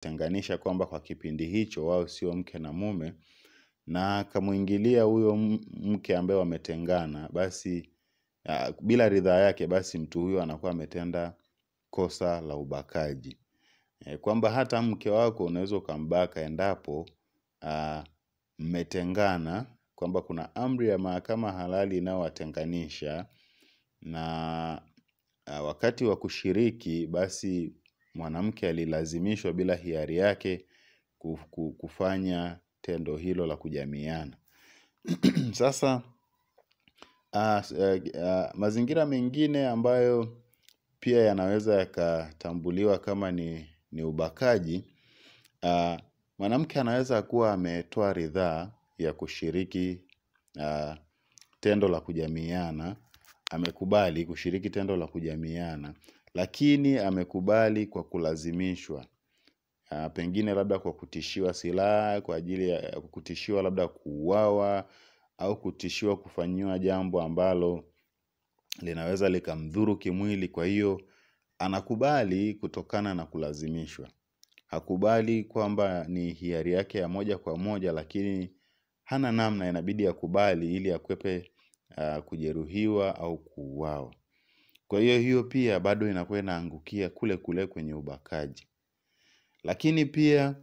tenganisha kwamba kwa kipindi hicho wao sio mke na mume, na akamuingilia huyo mke ambaye wametengana, basi bila ridhaa yake, basi mtu huyo anakuwa ametenda kosa la ubakaji. Kwamba hata mke wako unaweza ukambaka endapo mmetengana, kwamba kuna amri ya mahakama halali inayowatenganisha, na wakati wa kushiriki basi mwanamke alilazimishwa bila hiari yake kufanya tendo hilo la kujamiiana. Sasa mazingira mengine ambayo pia yanaweza yakatambuliwa kama ni ubakaji. Mwanamke anaweza kuwa ametoa ridhaa ya kushiriki tendo la kujamiiana, amekubali kushiriki tendo la kujamiiana, lakini amekubali kwa kulazimishwa. Pengine labda kwa kutishiwa silaha, kwa ajili ya kutishiwa labda kuuawa, au kutishiwa kufanyiwa jambo ambalo linaweza likamdhuru kimwili. Kwa hiyo anakubali kutokana na kulazimishwa. Hakubali kwamba ni hiari yake ya moja kwa moja, lakini hana namna, inabidi akubali ili akwepe kujeruhiwa au kuuawa. Kwa hiyo pia bado inakuwa inaangukia kule kule kwenye ubakaji. Lakini pia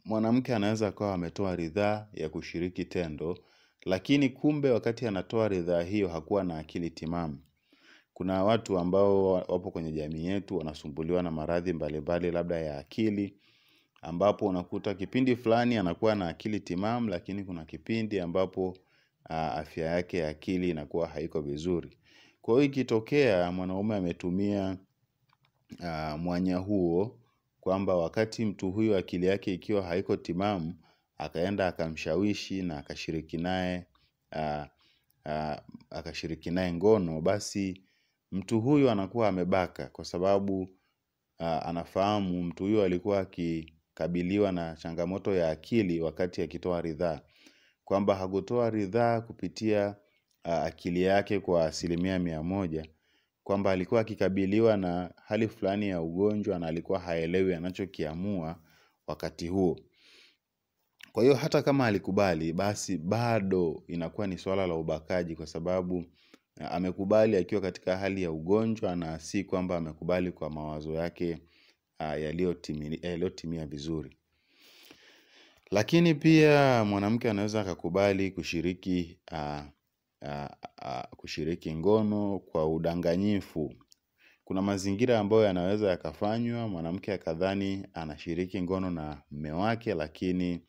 mwanamke anaweza akawa ametoa ridhaa ya kushiriki tendo, lakini kumbe wakati anatoa ridhaa hiyo hakuwa na akili timamu. Kuna watu ambao wapo kwenye jamii yetu wanasumbuliwa na maradhi mbalimbali labda ya akili, ambapo unakuta kipindi fulani anakuwa na akili timamu, lakini kuna kipindi ambapo afya yake ya akili inakuwa haiko vizuri. Kwa hiyo ikitokea mwanaume ametumia mwanya huo, kwamba wakati mtu huyo akili yake ikiwa haiko timamu, akaenda akamshawishi na akashiriki naye ngono, basi mtu huyo anakuwa amebaka, kwa sababu anafahamu mtu huyo alikuwa akikabiliwa na changamoto ya akili wakati akitoa ridhaa, kwamba hakutoa ridhaa kupitia akili yake kwa 100%, kwamba alikuwa akikabiliwa na hali fulani ya ugonjwa na alikuwa haelewi anachokiamua wakati huo. Kwa hiyo hata kama alikubali, basi bado inakuwa ni swala la ubakaji, kwa sababu amekubali akiwa katika hali ya ugonjwa, na si kwamba amekubali kwa mawazo yake yaliyotimia vizuri. Lakini pia mwanamke anaweza akakubali kushiriki ngono kwa udanganyifu. Kuna mazingira ambayo yanaweza yakafanywa mwanamke akadhani anashiriki ngono na mume wake, lakini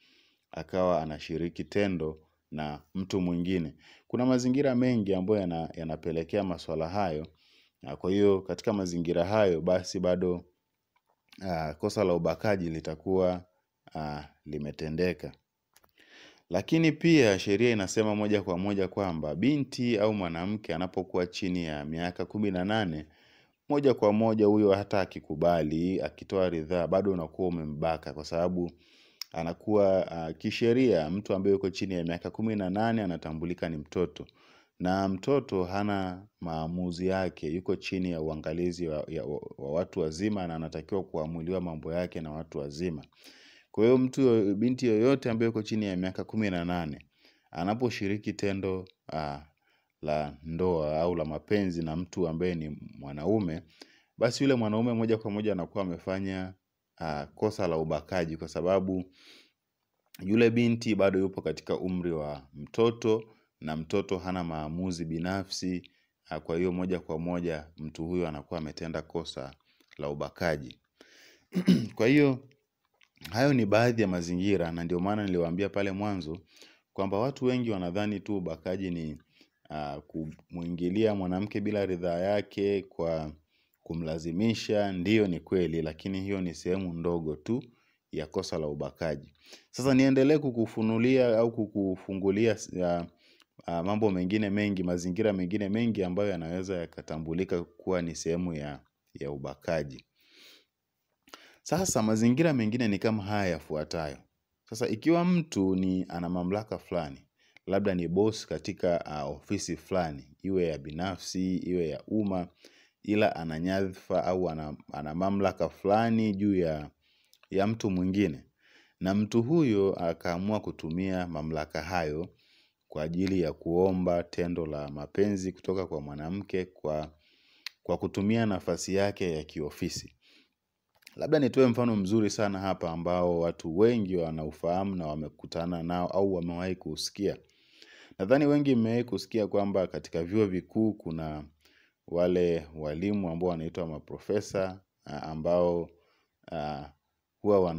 akawa anashiriki tendo na mtu mwingine. Kuna mazingira mengi ambayo yanapelekea masuala hayo. Kwa hiyo katika mazingira hayo basi bado kosa la ubakaji litakuwa limetendeka. Lakini pia sheria inasema moja kwa moja kwamba binti au mwanamke anapokuwa chini ya miaka 18, moja kwa moja huyo hata akikubali, akitoa ridhaa, bado unakuwa umembaka, kwa sababu anakuwa kisheria mtu ambaye yuko chini ya miaka 18 anatambulika ni mtoto, na mtoto hana maamuzi yake, yuko chini ya uangalizi wa watu wazima, na anatakiwa kuamuliwa mambo yake na watu wazima. Kwa hiyo binti yoyote ambaye yuko chini ya miaka 18 anaposhiriki tendo la ndoa au la mapenzi na mtu ambaye ni mwanaume, basi yule mwanaume moja kwa moja anakuwa amefanya kosa la ubakaji, kwa sababu yule binti bado yupo katika umri wa mtoto, na mtoto hana maamuzi binafsi. Kwa hiyo moja kwa moja mtu huyo anakuwa ametenda kosa la ubakaji. Kwa hiyo hayo ni baadhi ya mazingira, na ndio maana niliwaambia pale mwanzo kwamba watu wengi wanadhani tu ubakaji ni kumuingilia mwanamke bila ridhaa yake kwa kumlazimisha. Ndiyo, ni kweli, lakini hiyo ni sehemu ndogo tu ya kosa la ubakaji. Sasa niendelee kukufunulia au kukufungulia mambo mengine mengi, mazingira mengine mengi ambayo yanaweza yakatambulika kuwa ni sehemu ya ubakaji. Sasa mazingira mengine ni kama haya yafuatayo. Sasa ikiwa mtu ana mamlaka fulani, labda ni boss katika ofisi fulani, iwe ya binafsi, iwe ya umma, ila ana nyadhifa au ana mamlaka fulani juu ya mtu mwingine. Na mtu huyo akaamua kutumia mamlaka hayo kwa ajili ya kuomba tendo la mapenzi kutoka kwa mwanamke kwa kutumia nafasi yake ya kiofisi. Labda nitoe mfano mzuri sana hapa ambao watu wengi wanaufahamu na wamekutana nao au wamewahi kusikia. Nadhani wengi mmewahi kusikia kwamba katika vyuo vikuu kuna wale walimu ambao wanaitwa maprofesa ambao huwa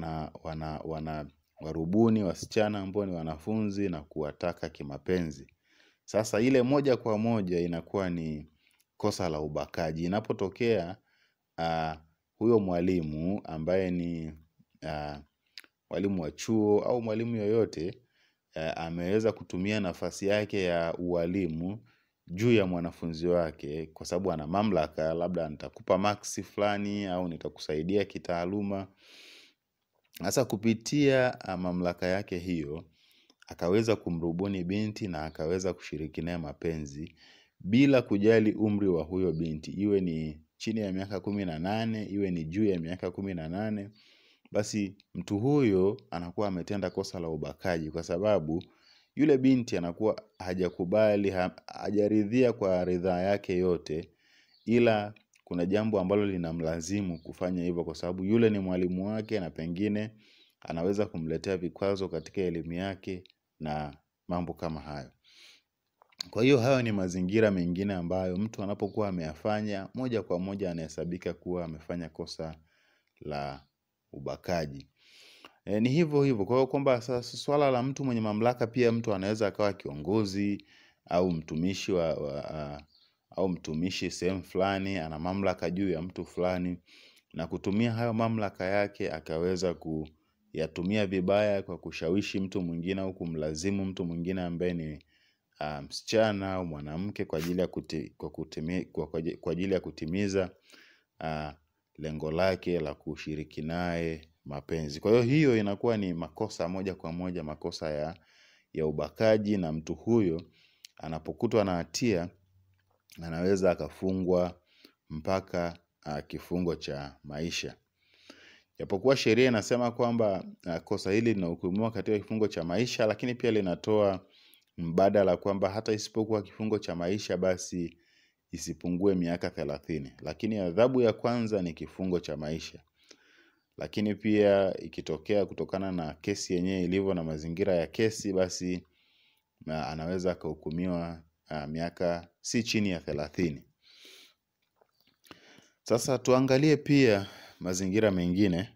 warubuni wasichana ambao ni wanafunzi na kuwataka kimapenzi. Sasa ile moja kwa moja inakuwa ni kosa la ubakaji. Inapotokea huyo mwalimu ambaye ni mwalimu wa chuo au mwalimu yoyote ameweza kutumia nafasi yake ya ualimu juu ya mwanafunzi wake, kwa sababu ana mamlaka, labda nitakupa maksi fulani au nitakusaidia kitaaluma. Sasa kupitia mamlaka yake hiyo akaweza kumrubuni binti na akaweza kushiriki naye mapenzi bila kujali umri wa huyo binti, iwe ni chini ya miaka 18, iwe ni juu ya miaka 18. Basi mtu huyo anakuwa ametenda kosa la ubakaji, kwa sababu yule binti anakuwa hajakubali, hajaridhia kwa ridhaa yake yote, ila kuna jambo ambalo linamlazimu kufanya hivyo kwa sababu yule ni mwalimu wake na pengine anaweza kumletea vikwazo katika elimu yake na mambo kama hayo. Kwa hiyo hayo ni mazingira mengine ambayo mtu anapokuwa ameyafanya, moja kwa moja anahesabika kuwa amefanya kosa la ubakaji. Ni hivyo hivyo. Kwa hiyo kwamba swala la mtu mwenye mamlaka, pia mtu anaweza akawa kiongozi au mtumishi au mtumishi sehemu fulani, ana mamlaka juu ya mtu fulani, na kutumia hayo mamlaka yake akaweza kuyatumia vibaya kwa kushawishi mtu mwingine au kumlazimu mtu mwingine ambaye ni msichana au mwanamke kwa ajili ya kutimiza lengo lake la kushiriki naye mapenzi. Kwa hiyo inakuwa ni makosa moja kwa moja, makosa ya ubakaji, na mtu huyo anapokutwa na hatia anaweza akafungwa mpaka kifungo cha maisha. Japokuwa sheria inasema kwamba kosa hili linahukumiwa katika kifungo cha maisha, lakini pia linatoa mbadala kwamba hata isipokuwa kifungo cha maisha basi isipungue miaka 30. Lakini adhabu ya kwanza ni kifungo cha maisha. Lakini pia ikitokea kutokana na kesi yenyewe ilivyo na mazingira ya kesi, basi anaweza akahukumiwa miaka si chini ya 30. Sasa tuangalie pia mazingira mengine.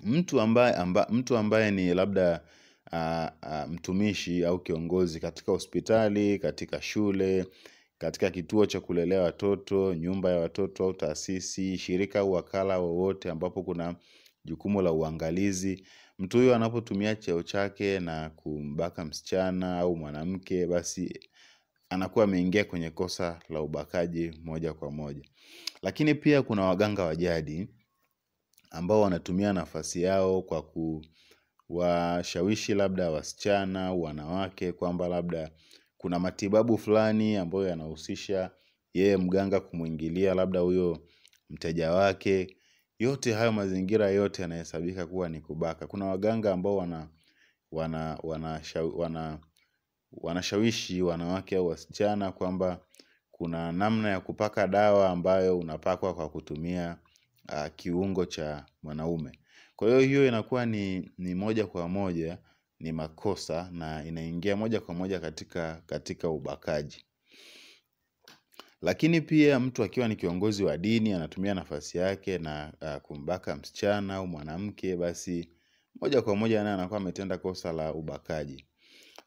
Mtu ambaye ni labda mtumishi au kiongozi katika hospitali, katika shule, katika kituo cha kulelea watoto, nyumba ya watoto au taasisi, shirika au wakala wowote ambapo kuna jukumu la uangalizi. Mtu huyo anapotumia cheo chake na kumbaka msichana au mwanamke, basi anakuwa ameingia kwenye kosa la ubakaji moja kwa moja. Lakini pia kuna waganga wa jadi ambao wanatumia nafasi yao kwa kuwashawishi labda wasichana au wanawake kwamba labda kuna matibabu fulani ambayo yanahusisha yeye mganga kumuingilia labda huyo mteja wake. Yote hayo mazingira yote yanahesabika kuwa ni kubaka. Kuna waganga ambao wanashawishi wanawake au wasichana kwamba kuna namna ya kupaka dawa ambayo unapakwa kwa kutumia kiungo cha mwanaume. Kwa hiyo inakuwa ni moja kwa moja ni makosa na inaingia moja kwa moja katika ubakaji. Lakini pia mtu akiwa ni kiongozi wa dini anatumia nafasi yake na kumbaka msichana au mwanamke, basi moja kwa moja naye anakuwa ametenda kosa la ubakaji.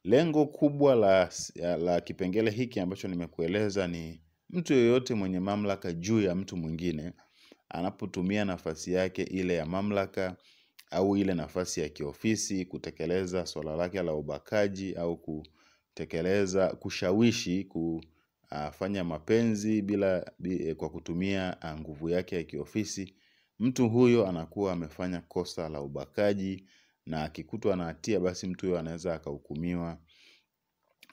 Lengo kubwa la kipengele hiki ambacho nimekueleza ni mtu yeyote mwenye mamlaka juu ya mtu mwingine anapotumia nafasi yake ile ya mamlaka au ile nafasi ya kiofisi kutekeleza swala lake la ubakaji au kushawishi kufanya mapenzi kwa kutumia nguvu yake ya kiofisi. Mtu huyo anakuwa amefanya kosa la ubakaji, na akikutwa na hatia basi mtu huyo anaweza akahukumiwa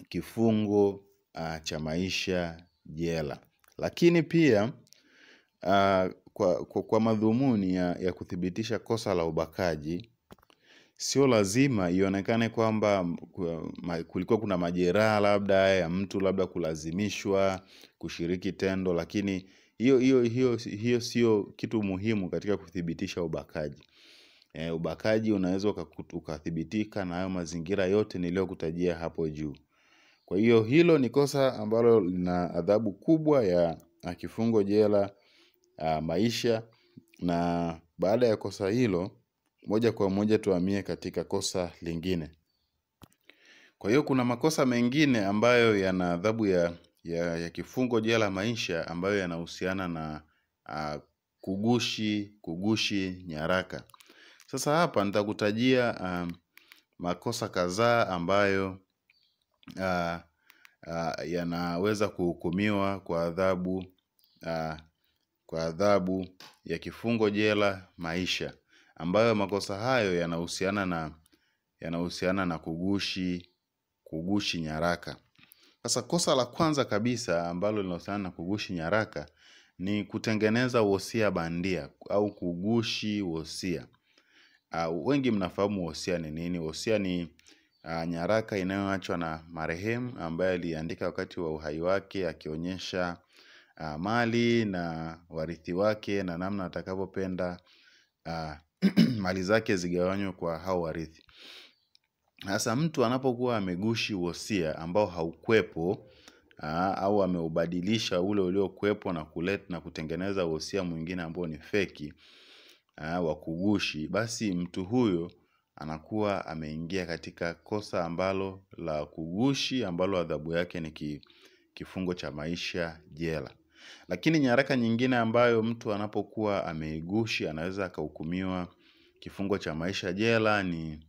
kifungo cha maisha jela. Lakini pia kwa madhumuni ya kuthibitisha kosa la ubakaji, sio lazima ionekane kwamba kulikuwa kuna majeraha labda ya mtu labda kulazimishwa kushiriki tendo, lakini hiyo sio kitu muhimu katika kuthibitisha ubakaji. Ubakaji unaweza ukathibitika na hayo mazingira yote niliyokutajia hapo juu. Kwa hiyo hilo ni kosa ambalo lina adhabu kubwa ya kifungo jela maisha. Na baada ya kosa hilo, moja kwa moja tuhamie katika kosa lingine. Kwa hiyo kuna makosa mengine ambayo yana adhabu ya kifungo jela maisha, ambayo yanahusiana na kugushi nyaraka. Sasa hapa nitakutajia makosa kadhaa ambayo yanaweza kuhukumiwa kwa adhabu ya kifungo jela maisha, ambayo makosa hayo yanahusiana na kugushi nyaraka. Sasa kosa la kwanza kabisa ambalo linahusiana na kugushi nyaraka ni kutengeneza wosia bandia au kugushi wosia. Wengi mnafahamu wosia ni nini? Wosia ni nyaraka inayoachwa na marehemu ambaye aliandika wakati wa uhai wake, akionyesha mali na warithi wake na namna atakavyopenda mali zake zigawanywe kwa hao warithi. Sasa mtu anapokuwa amegushi wosia ambao haukuwepo, au ameubadilisha ule uliokuwepo na kutengeneza wosia mwingine ambao ni feki wa kugushi, basi mtu huyo anakuwa ameingia katika kosa ambalo la kugushi, ambalo adhabu yake ni kifungo cha maisha jela. Lakini nyaraka nyingine ambayo mtu anapokuwa ameigushi anaweza akahukumiwa kifungo cha maisha jela ni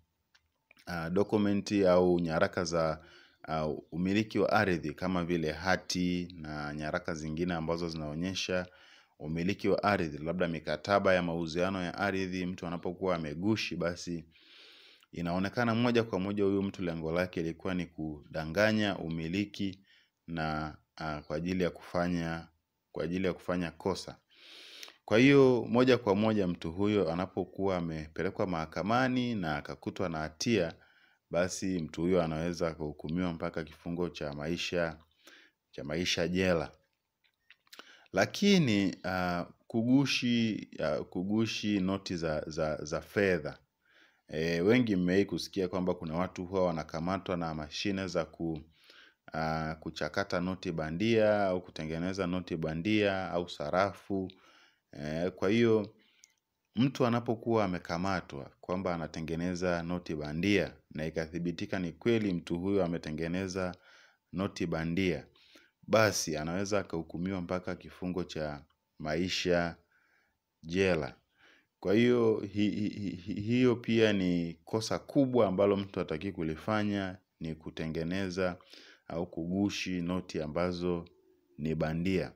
dokumenti au nyaraka za umiliki wa ardhi, kama vile hati na nyaraka zingine ambazo zinaonyesha umiliki wa ardhi, labda mikataba ya mauziano ya ardhi. Mtu anapokuwa amegushi, basi inaonekana moja kwa moja huyu mtu lengo lake ilikuwa ni kudanganya umiliki na kwa ajili ya kufanya kosa. Kwa hiyo moja kwa moja mtu huyo anapokuwa amepelekwa mahakamani na akakutwa na hatia, basi mtu huyo anaweza kuhukumiwa mpaka kifungo cha maisha jela. Lakini kugushi noti za fedha, wengi mmewahi kusikia kwamba kuna watu huwa wanakamatwa na mashine za kuchakata noti bandia au kutengeneza noti bandia au sarafu. Kwa hiyo mtu anapokuwa amekamatwa kwamba anatengeneza noti bandia na ikathibitika ni kweli mtu huyo ametengeneza noti bandia, basi anaweza akahukumiwa mpaka kifungo cha maisha jela. Kwa hiyo hiyo pia ni kosa kubwa ambalo mtu hatakiwi kulifanya, ni kutengeneza au kugushi noti ambazo ni bandia.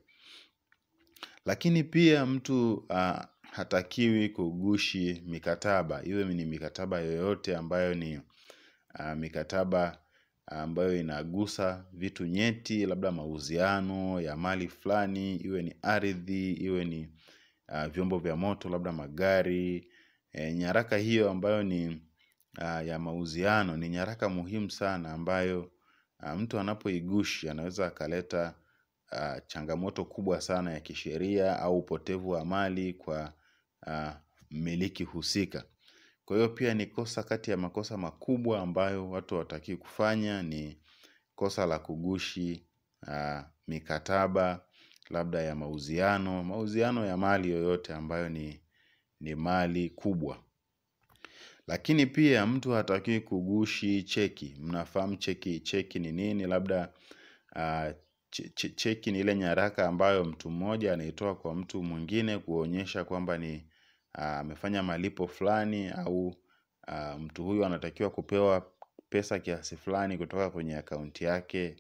Lakini pia mtu hatakiwi kugushi mikataba. Iwe ni mikataba yoyote ambayo ni mikataba ambayo inagusa vitu nyeti, labda mauziano ya mali fulani, iwe ni ardhi, iwe ni vyombo vya moto, labda magari. Nyaraka hiyo ambayo ni ya mauziano ni nyaraka muhimu sana ambayo mtu anapoigushi anaweza akaleta changamoto kubwa sana ya kisheria au upotevu wa mali kwa mmiliki husika. Kwa hiyo pia ni kosa kati ya makosa makubwa ambayo watu hawatakiwi kufanya, ni kosa la kugushi mikataba labda ya mauziano ya mali yoyote ambayo ni mali kubwa. Lakini pia mtu hatakiwi kugushi cheki. Mnafahamu cheki ni nini? Labda cheki ni ile nyaraka ambayo mtu mmoja anaitoa kwa mtu mwingine kuonyesha kwamba ni amefanya malipo fulani, au mtu huyu anatakiwa kupewa pesa kiasi fulani kutoka kwenye akaunti yake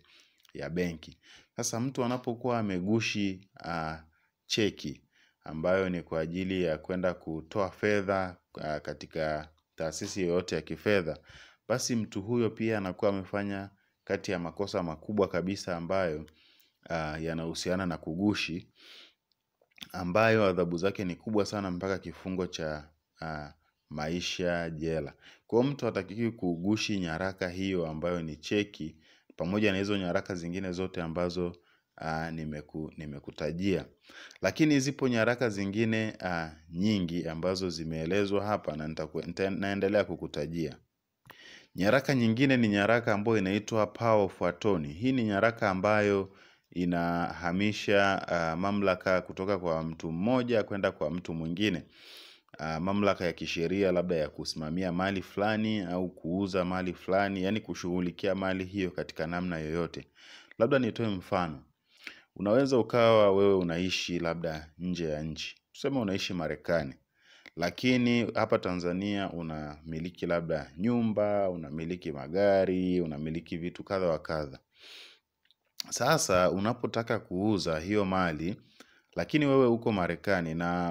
ya benki. Sasa mtu anapokuwa amegushi cheki ambayo ni kwa ajili ya kwenda kutoa fedha katika taasisi yoyote ya kifedha, basi mtu huyo pia anakuwa amefanya kati ya makosa makubwa kabisa ambayo yanahusiana na kugushi. ambayo adhabu zake ni kubwa sana mpaka kifungo cha maisha jela. Kwa mtu hatakiwi kugushi nyaraka hiyo ambayo ni cheki, pamoja na hizo nyaraka zingine zote ambazo nimekutajia. Lakini zipo nyaraka zingine nyingi ambazo zimeelezwa hapa na naendelea kukutajia. Nyaraka nyingine ni nyaraka ambayo inaitwa Power of Attorney. Hii ni nyaraka ambayo inahamisha mamlaka kutoka kwa mtu mmoja kwenda kwa mtu mwingine. Mamlaka ya kisheria labda ya kusimamia mali fulani au kuuza mali fulani, yani kushughulikia mali hiyo katika namna yoyote. Labda nitoe mfano. Unaweza ukawa wewe unaishi labda nje ya nchi. Tuseme unaishi Marekani. Lakini hapa Tanzania unamiliki labda nyumba, unamiliki magari, unamiliki vitu kadha wa kadha. Sasa unapotaka kuuza hiyo mali, lakini wewe uko Marekani na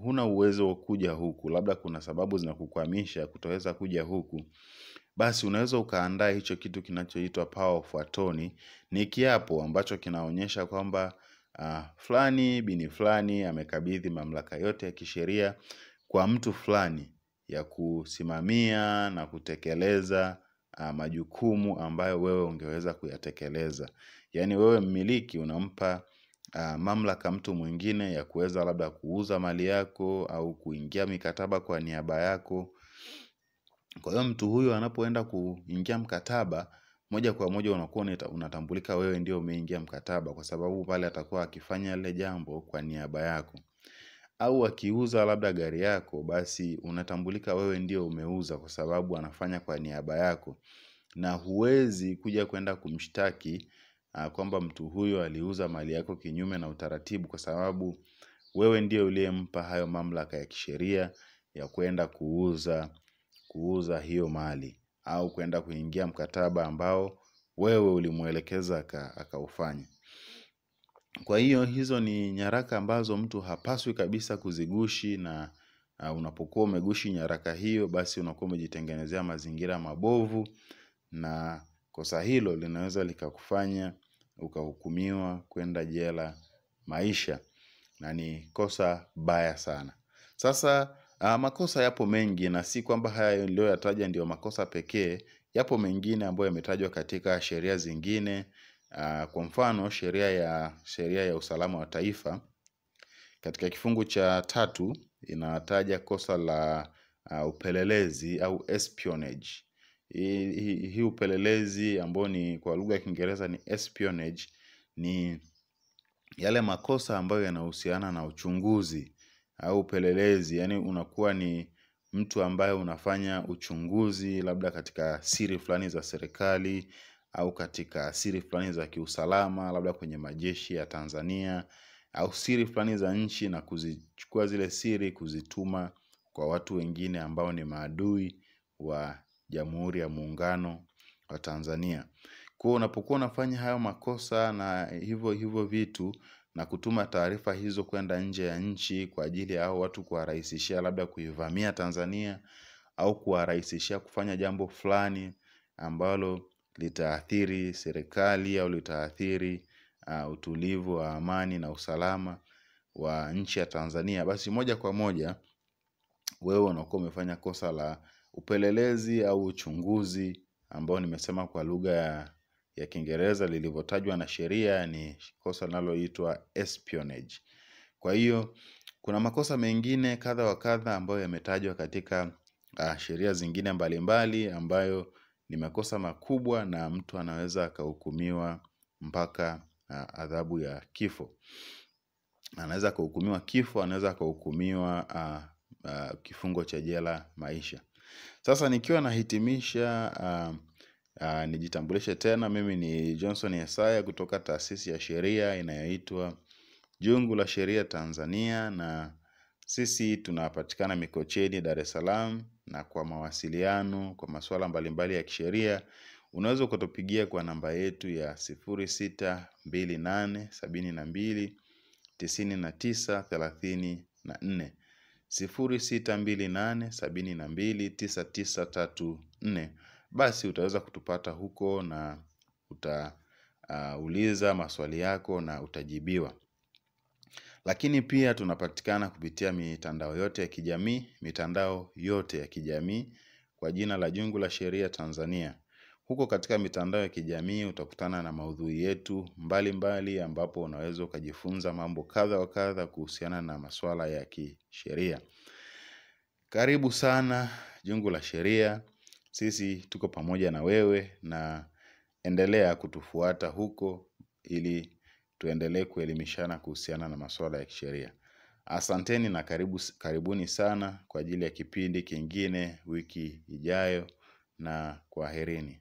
huna uwezo wa kuja huku, labda kuna sababu zinakukwamisha kutoweza kuja huku, basi unaweza ukaandaa hicho kitu kinachoitwa Power of Attorney. Ni kiapo ambacho kinaonyesha kwamba fulani bini fulani amekabidhi mamlaka yote ya kisheria kwa mtu fulani ya kusimamia na kutekeleza majukumu ambayo wewe ungeweza kuyatekeleza. Yani wewe mmiliki unampa mamlaka mtu mwingine ya kuweza labda kuuza mali yako au kuingia mikataba kwa niaba yako. Kwa hiyo mtu huyo anapoenda kuingia mkataba, moja kwa moja unakuwa unatambulika wewe ndio umeingia mkataba, kwa sababu pale atakuwa akifanya lile jambo kwa niaba yako. Au akiuza labda gari yako, basi unatambulika wewe ndio umeuza kwa sababu anafanya kwa niaba yako. Na huwezi kuja kwenda kumshtaki kwamba mtu huyo aliuza mali yako kinyume na utaratibu, kwa sababu wewe ndio uliyempa hayo mamlaka ya kisheria ya kwenda kuuza hiyo mali au kwenda kuingia mkataba ambao wewe ulimuelekeza akaufanya. Kwa hiyo hizo ni nyaraka ambazo mtu hapaswi kabisa kuzigushi, na unapokuwa umegushi nyaraka hiyo, basi unakuwa umejitengenezea mazingira mabovu, na kosa hilo linaweza likakufanya ukahukumiwa kwenda jela maisha, na ni kosa baya sana. Sasa makosa yapo mengi, na si kwamba haya niliyoyataja ndio makosa pekee. Yapo mengine ambayo yametajwa katika sheria zingine. Kwa mfano sheria ya usalama wa taifa, katika kifungu cha 3 inataja kosa la upelelezi au espionage. Hii upelelezi ambao ni kwa lugha ya Kiingereza ni espionage, ni yale makosa ambayo yanahusiana na uchunguzi au upelelezi. Yani unakuwa ni mtu ambaye unafanya uchunguzi labda katika siri fulani za serikali au katika siri fulani za kiusalama, labda kwenye majeshi ya Tanzania au siri fulani za nchi, na kuzichukua zile siri kuzituma kwa watu wengine ambao ni maadui wa Jamhuri ya Muungano wa Tanzania. Kwa unapokuwa unafanya hayo makosa na hivyo vitu, na kutuma taarifa hizo kwenda nje ya nchi kwa ajili ya hao watu kuwarahisishia labda kuivamia Tanzania, au kuwarahisishia kufanya jambo fulani ambalo litaathiri serikali au litaathiri utulivu wa amani na usalama wa nchi ya Tanzania, basi moja kwa moja wewe unakuwa umefanya kosa la upelelezi au uchunguzi, ambao nimesema kwa lugha ya Kiingereza lilivyotajwa na sheria ni kosa linaloitwa espionage. Kwa hiyo kuna makosa mengine kadha wa kadha ambayo yametajwa katika sheria zingine mbalimbali, ambayo ni makosa makubwa na mtu anaweza akahukumiwa mpaka adhabu ya kifo. Anaweza kuhukumiwa kifo, anaweza kuhukumiwa kifungo cha jela maisha. Sasa nikiwa nahitimisha, nijitambulishe tena. Mimi ni Johnson Yesaya kutoka taasisi ya sheria inayoitwa Jungu la Sheria Tanzania, na sisi tunapatikana Mikocheni, Dar es Salaam. Na kwa mawasiliano kwa masuala mbalimbali ya kisheria, unaweza kutupigia kwa namba yetu ya 0628729934, 0628729934. Basi utaweza kutupata huko na utauliza maswali yako na utajibiwa. Lakini pia tunapatikana kupitia mitandao yote ya kijamii kwa jina la Jungu la Sheria Tanzania. Huko katika mitandao ya kijamii utakutana na maudhui yetu mbalimbali ambapo unaweza ukajifunza mambo kadha wa kadha kuhusiana na masuala ya kisheria. Karibu sana Jungu la Sheria. Sisi tuko pamoja na wewe na endelea kutufuata huko ili tuendelee kuelimishana kuhusiana na masuala ya kisheria. Asanteni na karibuni sana kwa ajili ya kipindi kingine wiki ijayo, na kwaherini.